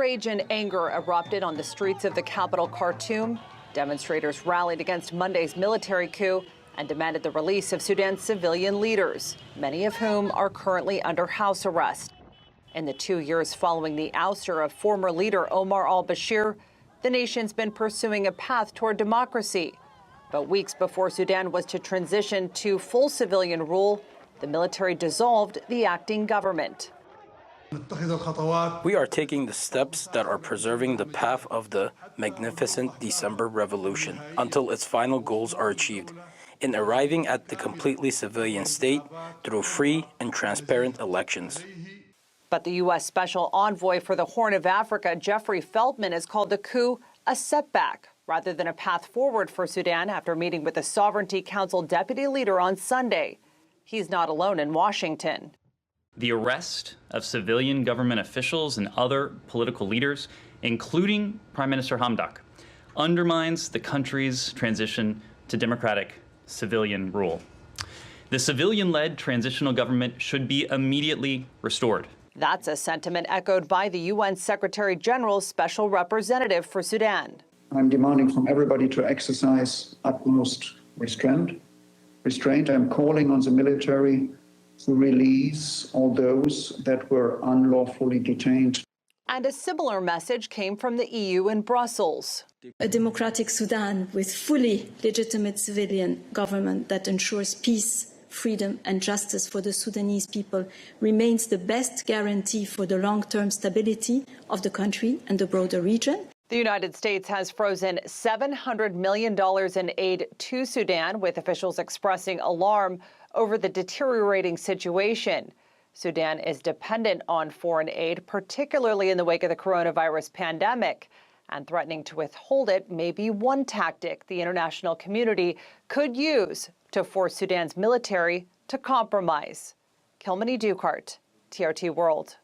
Outrage and anger erupted on the streets of the capital, Khartoum. Demonstrators rallied against Monday's military coup and demanded the release of Sudan's civilian leaders, many of whom are currently under house arrest. In the 2 years following the ouster of former leader Omar al-Bashir, the nation's been pursuing a path toward democracy. But weeks before Sudan was to transition to full civilian rule, the military dissolved the acting government. We are taking the steps that are preserving the path of the magnificent December Revolution until its final goals are achieved, in arriving at the completely civilian state through free and transparent elections. But the U.S. Special Envoy for the Horn of Africa, Jeffrey Feltman, has called the coup a setback rather than a path forward for Sudan after meeting with the Sovereignty Council deputy leader on Sunday. He's not alone in Washington. The arrest of civilian government officials and other political leaders, including Prime Minister Hamdok, undermines the country's transition to democratic civilian rule. The civilian-led transitional government should be immediately restored. That's a sentiment echoed by the UN Secretary General's special representative for Sudan. I'm demanding from everybody to exercise utmost restraint. I'm calling on the military to release all those that were unlawfully detained. And a similar message came from the EU in Brussels. A democratic Sudan with fully legitimate civilian government that ensures peace, freedom and justice for the Sudanese people remains the best guarantee for the long-term stability of the country and the broader region. The United States has frozen $700 million in aid to Sudan, with officials expressing alarm over the deteriorating situation. Sudan is dependent on foreign aid, particularly in the wake of the coronavirus pandemic, and threatening to withhold it may be one tactic the international community could use to force Sudan's military to compromise. Kilmany Dukart, TRT World.